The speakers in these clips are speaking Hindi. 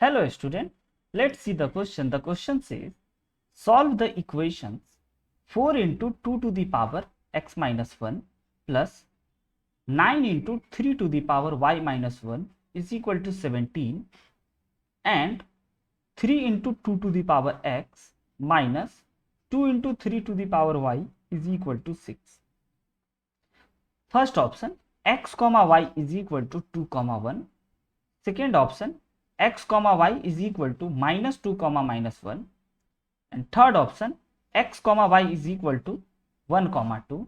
Hello student, let's see the question. The question says solve the equations 4 into 2 to the power x minus 1 plus 9 into 3 to the power y minus 1 is equal to 17 and 3 into 2 to the power x minus 2 into 3 to the power y is equal to 6. First option x comma y is equal to 2 comma 1. Second option x comma y is equal to minus 2 comma minus 1, and third option x comma y is equal to 1 comma 2.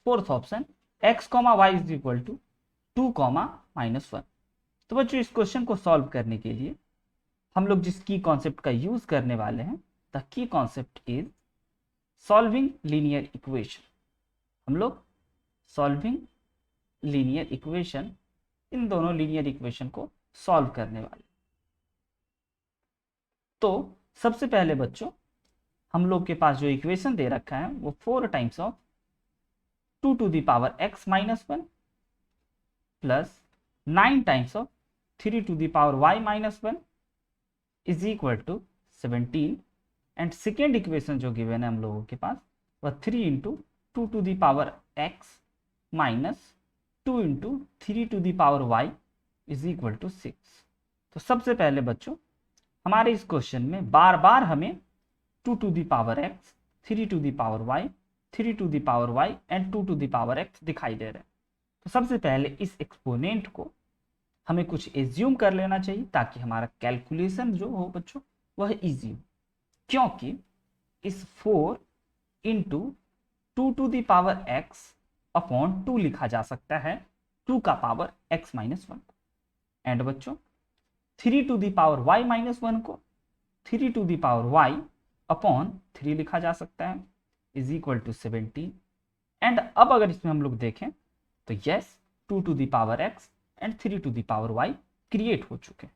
Fourth option x comma y is equal to 2 comma minus 1. तो बच्चों इस क्वेश्चन को सॉल्व करने के लिए हम लोग जिस की कॉन्सेप्ट का यूज करने वाले हैं, the key concept is solving linear equation. हम लोग सॉल्विंग लीनियर इक्वेशन, इन दोनों लीनियर इक्वेशन को सॉल्व करने वाले. तो सबसे पहले बच्चों हम लोग के पास जो इक्वेशन दे रखा है वो 4 times of 2 to the power x minus 1 plus 9 times of 3 to the power y minus 1 is equal to 17. And second equation जो गिवन है हम लोगों के पास वह 3 into 2 to the power x minus 2 into 3 to the power y is equal to 6. तो सबसे पहले बच्चों हमारे इस क्वेश्चन में बार बार हमें 2 to the power x, 3 to the power y, 3 to the power y and 2 to the power x दिखाई दे रहे हैं. तो सबसे पहले इस एक्सपोनेंट को हमें कुछ एज्यूम कर लेना चाहिए ताकि हमारा कैलकुलेशन जो हो बच्चों वह इजी हो, क्योंकि इस 4 into 2 to the power x upon 2 लिखा जा सकता है 2 का पावर x माइनस 1. एंड बच्चों 3 to the power y minus 1 को 3 to the power y upon 3 लिखा जा सकता है इज इक्वल टू 17. एंड अब अगर इसमें हम लोग देखें तो yes 2 to the power x and 3 to the power y create हो चुके हैं.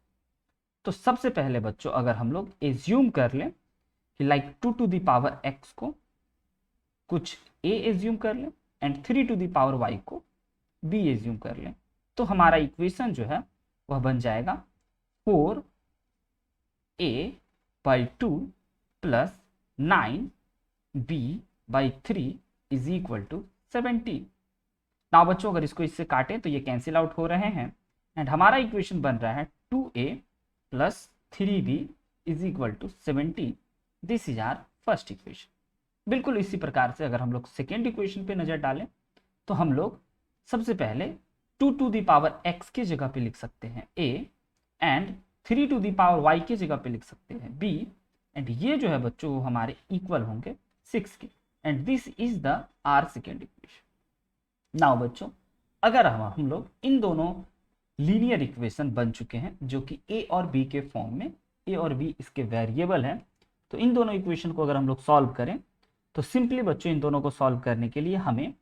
तो सबसे पहले बच्चों अगर हम लोग एज्यूम कर लें कि like 2 to the power x को कुछ a एज्यूम कर लें and 3 to the power y को b एज्यूम कर लें, तो हमारा इक्वेशन जो है वह बन जाएगा 4a by 2 plus 9b by 3 is equal to 17. Now बच्चों अगर इसको इससे काटें तो ये कैंसिल आउट हो रहे हैं एंड हमारा इक्वेशन बन रहा है 2a plus 3b is equal to 17. This is our first equation. बिल्कुल इसी प्रकार से अगर हम लोग सेकेंड इक्वेशन पे नजर डालें तो हम लोग सबसे पहले 2 टू द पावर x की जगह पे लिख सकते हैं a and 3 to the power y की जगह पे लिख सकते हैं b, एंड ये जो है बच्चों वो हमारे इक्वल होंगे 6 के. And this is the our second equation. Now बच्चों अगर हम लोग इन दोनों लीनियर इक्वेशन बन चुके हैं जो कि a और b के फॉर्म में, a और b इसके वेरिएबल हैं, तो इन दोनों इक्वेशन को अगर हम लोग सॉल्व करें तो सिंपली बच्चों इन दोनों को सॉल्व करने के लिए हमें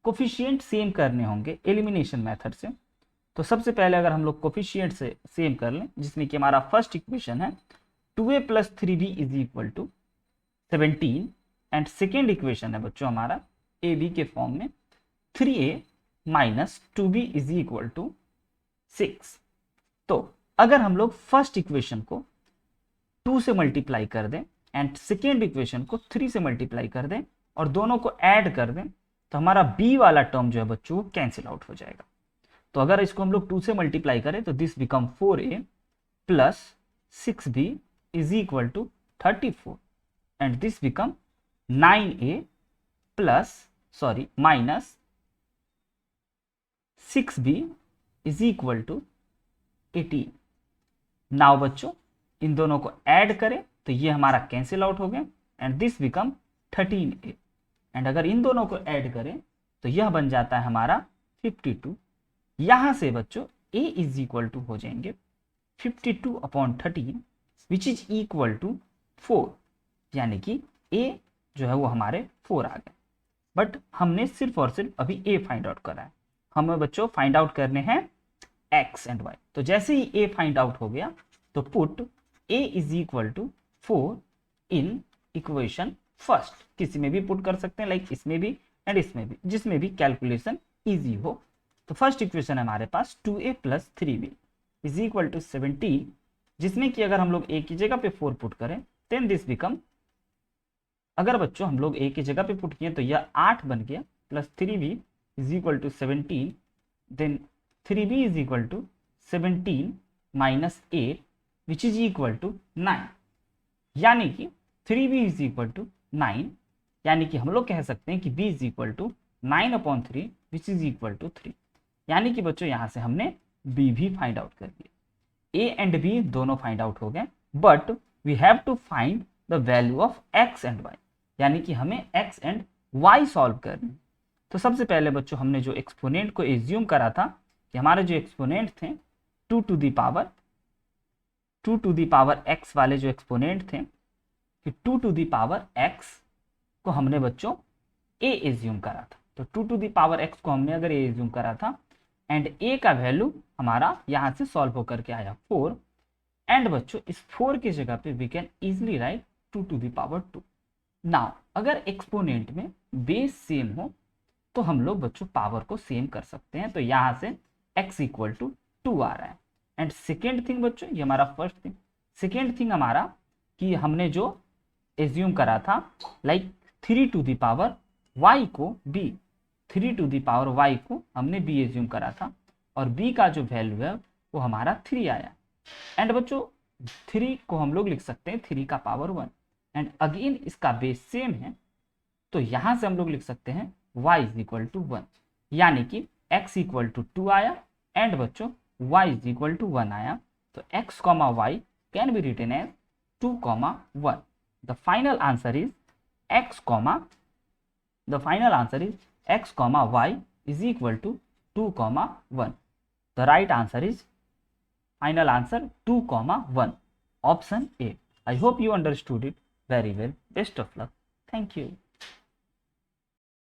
कोफिशिएंट सेम करने होंगे एलिमिनेशन मेथड से. तो सबसे पहले अगर हम लोग कोफिशिएंट से सेम कर लें जिसमें कि हमारा फर्स्ट इक्वेशन है 2a plus 3b is equal to 17 and second equation है बच्चों हमारा ए बी के फॉर्म में 3a minus 2b is equal to 6. तो अगर हम लोग फर्स्ट इक्वेशन को 2 से मल्टीप्लाई कर दें एंड सेकेंड इक्वेशन को 3 से मल्टीप्लाई कर दें और दोनों को ऐड कर दें तो हमारा b वाला टर्म जो है बच्चों वो कैंसिल आउट हो जाएगा. तो अगर इसको हम लोग 2 से मल्टीप्लाई करें तो this become 4a plus 6b is equal to 34 and this become 9a plus minus 6b is equal to 18. Now बच्चों इन दोनों को ऐड करें तो ये हमारा कैंसिल आउट हो गया and this become 13a. And अगर इन दोनों को ऐड करें तो यह बन जाता है हमारा 52. यहां से बच्चों a इज इक्वल टू हो जाएंगे 52 upon 13 which is equal to 4, यानी कि a जो है वो हमारे 4 आ गए. बट हमने सिर्फ और सिर्फ अभी a फाइंड आउट करा है, हमें बच्चों फाइंड आउट करने हैं x एंड y. तो जैसे ही a फाइंड आउट हो गया तो put a is equal to 4 in equation first. किसी में भी पुट कर सकते हैं लाइक इसमें भी एंड इसमें भी, जिसमें भी कैलकुलेशन इजी हो. तो फर्स्ट इक्वेशन है हमारे पास 2a plus 3b is equal to 17 जिसमें कि अगर हम लोग a की जगह पे 4 पुट करें देन दिस बिकम, अगर बच्चों हम लोग a की जगह पे पुट किए तो यह 8 बन गया plus 3b is equal to 17, then 3b is equal to 17 minus 8 which is equal to 9, यानी कि 3b इज इक्वल टू 9, यानी कि हम लोग कह सकते हैं कि b is equal to 9/3 which is equal to 3, यानी कि बच्चों यहाँ से हमने b भी फाइंड आउट कर लिया। a एंड b दोनों फाइंड आउट हो गए, but we have to find the value of x and y, यानी कि हमें x एंड y सॉल्व करनी। तो सबसे पहले बच्चों हमने जो एक्सपोनेंट को एज्यूम करा था कि हमारे जो एक्सपोनेंट थे 2 टू द पावर x वाले जो एक्सपोनेंट थे कि 2 टू द पावर x को हमने बच्चों a एज्यूम करा था। तो 2 टू द पावर x को हमने अगर a एज्यूम करा था एंड a का वैल्यू हमारा यहाँ से सॉल्व होकर के आया 4, एंड बच्चों इस 4 की जगह पे we can easily write 2 to the power 2। Now अगर एक्सपोनेंट में बेस सेम हो तो हम लोग बच्चों पावर को सेम कर सकते हैं। तो यहाँ से x इक्वल टू 2 आ रहा है। एंड सेकेंड थिंग बच्चों, ये हमारा फर्स्ट थिंग, सेकेंड थिंग हमारा कि हमने जो एज्यूम करा था like 3 to the power y को b, 3 to the power y को हमने b एज्यूम करा था और b का जो वैल्यू है वो हमारा 3 आया। एंड बच्चों 3 को हम लोग लिख सकते हैं 3 का पावर 1, एंड अगेन इसका बेस सेम है तो यहाँ से हम लोग लिख सकते हैं y इज इक्वल टू 1, यानी कि x इक्वल टू 2 आया एंड बच्चों y इज इक्वल टू 1 आया। तो x comma y can be written as 2 comma 1। The final answer is x comma y is equal to 2 comma 1। The right answer is final answer 2 comma 1, option A। I hope you understood it very well. Best of luck. Thank you.